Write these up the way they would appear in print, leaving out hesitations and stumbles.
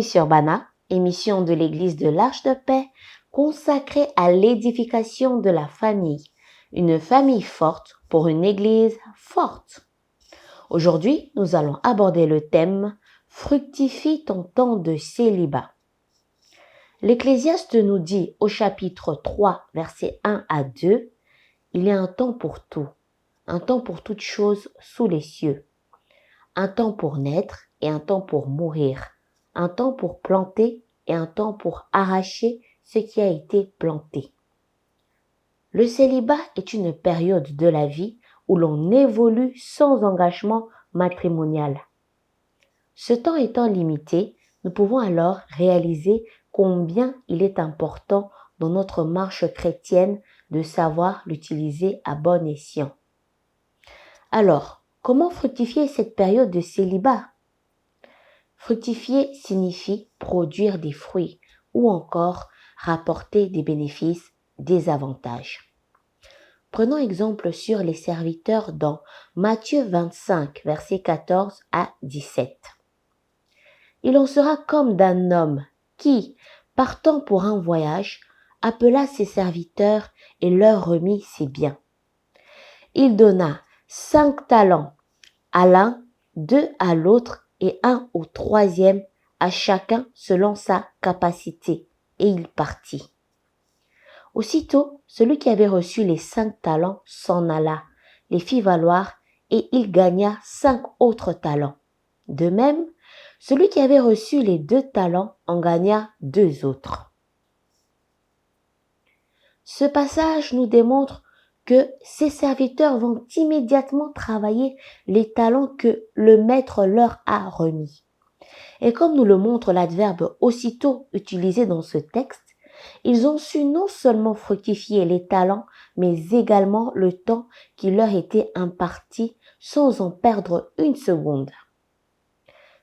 Bienvenue sur Bana, émission de l'Église de l'Arche de Paix consacrée à l'édification de la famille. Une famille forte pour une Église forte. Aujourd'hui, nous allons aborder le thème « Fructifie ton temps de célibat ». L'Ecclésiaste nous dit au chapitre 3, versets 1 à 2, « Il y a un temps pour tout, un temps pour toutes choses sous les cieux, un temps pour naître et un temps pour mourir, un temps pour planter et un temps pour arracher ce qui a été planté. » Le célibat est une période de la vie où l'on évolue sans engagement matrimonial. Ce temps étant limité, nous pouvons alors réaliser combien il est important dans notre marche chrétienne de savoir l'utiliser à bon escient. Alors, comment fructifier cette période de célibat? Fructifier signifie produire des fruits ou encore rapporter des bénéfices, des avantages. Prenons exemple sur les serviteurs dans Matthieu 25, versets 14 à 17. Il en sera comme d'un homme qui, partant pour un voyage, appela ses serviteurs et leur remit ses biens. Il donna 5 talents à l'un, 2 à l'autre et 1 au troisième, à chacun selon sa capacité, et il partit. Aussitôt, celui qui avait reçu les 5 talents s'en alla, les fit valoir, et il gagna 5 autres talents. De même, celui qui avait reçu les 2 talents en gagna 2 autres. Ce passage nous démontre que ces serviteurs vont immédiatement travailler les talents que le maître leur a remis. Et comme nous le montre l'adverbe aussitôt utilisé dans ce texte, ils ont su non seulement fructifier les talents, mais également le temps qui leur était imparti sans en perdre une seconde.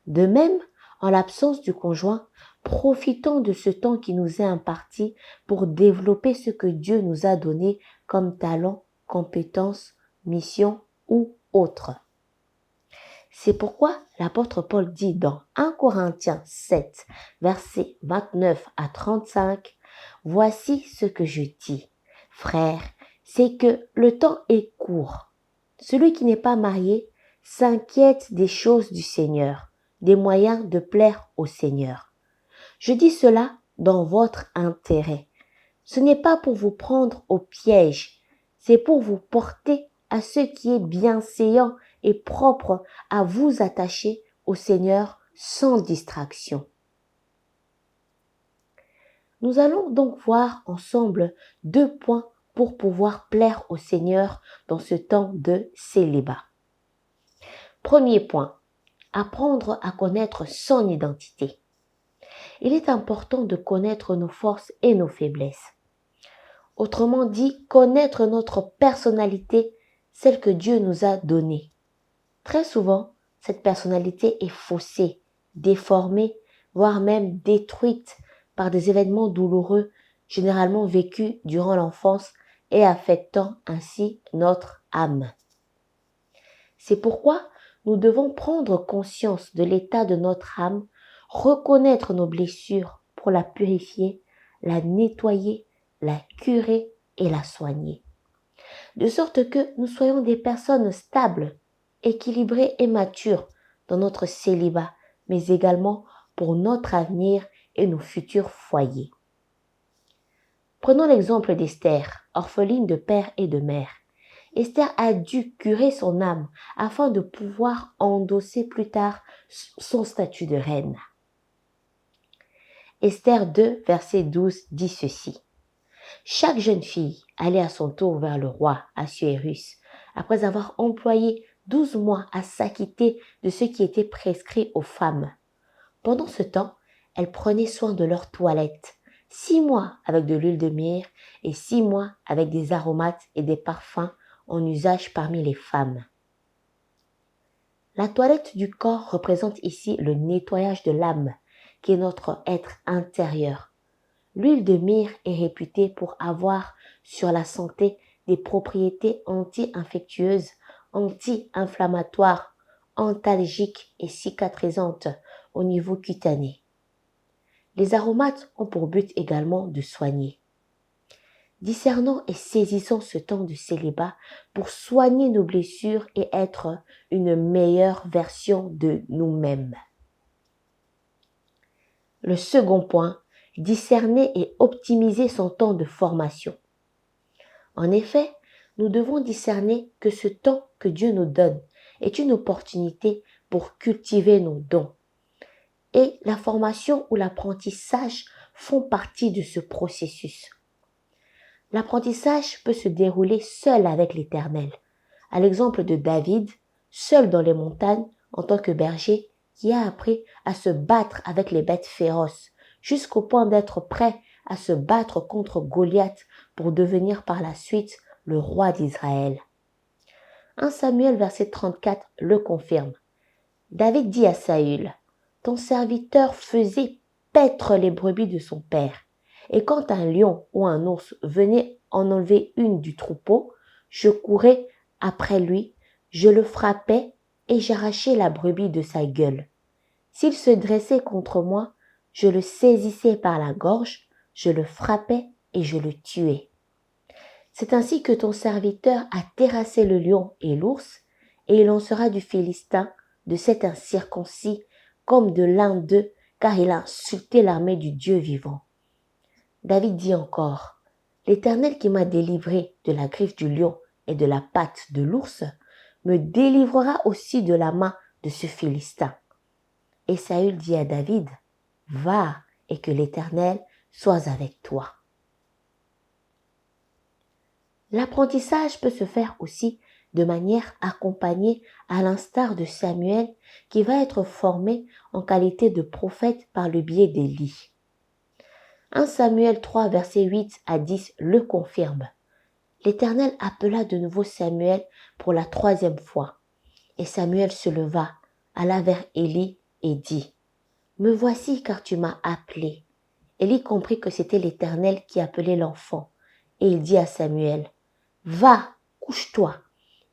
De même, en l'absence du conjoint, profitons de ce temps qui nous est imparti pour développer ce que Dieu nous a donné comme talent, compétences, mission ou autre. C'est pourquoi l'apôtre Paul dit dans 1 Corinthiens 7, versets 29 à 35, « Voici ce que je dis, frères, c'est que le temps est court. Celui qui n'est pas marié s'inquiète des choses du Seigneur, des moyens de plaire au Seigneur. Je dis cela dans votre intérêt. Ce n'est pas pour vous prendre au piège, c'est pour vous porter à ce qui est bienséant et propre à vous attacher au Seigneur sans distraction. » Nous allons donc voir ensemble 2 points pour pouvoir plaire au Seigneur dans ce temps de célibat. Premier point, apprendre à connaître son identité. Il est important de connaître nos forces et nos faiblesses. Autrement dit, connaître notre personnalité, celle que Dieu nous a donnée. Très souvent, cette personnalité est faussée, déformée, voire même détruite par des événements douloureux, généralement vécus durant l'enfance et affectant ainsi notre âme. C'est pourquoi nous devons prendre conscience de l'état de notre âme, reconnaître nos blessures pour la purifier, la nettoyer, la curer et la soigner. De sorte que nous soyons des personnes stables, équilibrées et matures dans notre célibat, mais également pour notre avenir et nos futurs foyers. Prenons l'exemple d'Esther, orpheline de père et de mère. Esther a dû curer son âme afin de pouvoir endosser plus tard son statut de reine. Esther 2, verset 12 dit ceci. Chaque jeune fille allait à son tour vers le roi Assuérus, après avoir employé 12 mois à s'acquitter de ce qui était prescrit aux femmes. Pendant ce temps, elles prenaient soin de leur toilette, 6 mois avec de l'huile de myrrhe et 6 mois avec des aromates et des parfums en usage parmi les femmes. La toilette du corps représente ici le nettoyage de l'âme, qui est notre être intérieur. L'huile de myrrhe est réputée pour avoir sur la santé des propriétés anti-infectieuses, anti-inflammatoires, antalgiques et cicatrisantes au niveau cutané. Les aromates ont pour but également de soigner. Discernons et saisissons ce temps de célibat pour soigner nos blessures et être une meilleure version de nous-mêmes. Le second point, discerner et optimiser son temps de formation. En effet, nous devons discerner que ce temps que Dieu nous donne est une opportunité pour cultiver nos dons. Et la formation ou l'apprentissage font partie de ce processus. L'apprentissage peut se dérouler seul avec l'Éternel, à l'exemple de David, seul dans les montagnes en tant que berger, qui a appris à se battre avec les bêtes féroces, jusqu'au point d'être prêt à se battre contre Goliath pour devenir par la suite le roi d'Israël. 1 Samuel verset 34 le confirme. David dit à Saül, « Ton serviteur faisait paître les brebis de son père, et quand un lion ou un ours venait en enlever une du troupeau, je courais après lui, je le frappais et j'arrachais la brebis de sa gueule. S'il se dressait contre moi, je le saisissais par la gorge, je le frappais et je le tuais. C'est ainsi que ton serviteur a terrassé le lion et l'ours, et il en sera du Philistin, de cet incirconcis, comme de l'un d'eux, car il a insulté l'armée du Dieu vivant. » David dit encore, « L'Éternel qui m'a délivré de la griffe du lion et de la patte de l'ours, me délivrera aussi de la main de ce Philistin. » Et Saül dit à David, « Va, et que l'Éternel soit avec toi. » L'apprentissage peut se faire aussi de manière accompagnée, à l'instar de Samuel qui va être formé en qualité de prophète par le biais d'Élie. 1 Samuel 3 versets 8 à 10 le confirme. L'Éternel appela de nouveau Samuel pour la 3e fois. Et Samuel se leva, alla vers Élie et dit, « Me voici car tu m'as appelé. » Élie comprit que c'était l'Éternel qui appelait l'enfant. Et il dit à Samuel, « Va, couche-toi.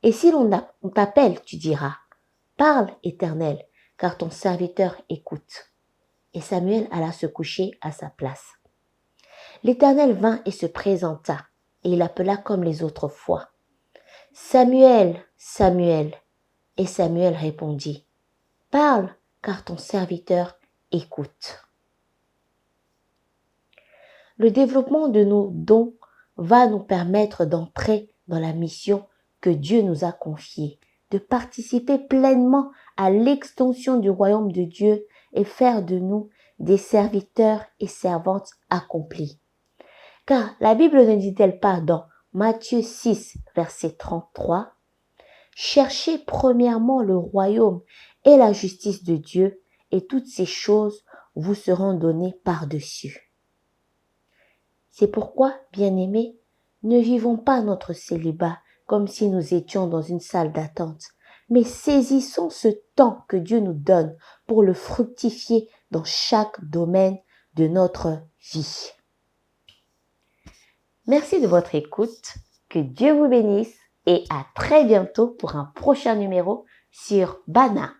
Et si l'on t'appelle, tu diras, « Parle, Éternel, car ton serviteur écoute. » Et Samuel alla se coucher à sa place. L'Éternel vint et se présenta, et il appela comme les autres fois. « Samuel, Samuel. » Et Samuel répondit, « Parle, car ton serviteur écoute. » Le développement de nos dons va nous permettre d'entrer dans la mission que Dieu nous a confiée, de participer pleinement à l'extension du royaume de Dieu et faire de nous des serviteurs et servantes accomplis. Car la Bible ne dit-elle pas dans Matthieu 6, verset 33, « Cherchez premièrement le royaume et la justice de Dieu, et toutes ces choses vous seront données par-dessus. » C'est pourquoi, bien-aimés, ne vivons pas notre célibat comme si nous étions dans une salle d'attente, mais saisissons ce temps que Dieu nous donne pour le fructifier dans chaque domaine de notre vie. Merci de votre écoute, que Dieu vous bénisse et à très bientôt pour un prochain numéro sur Bana.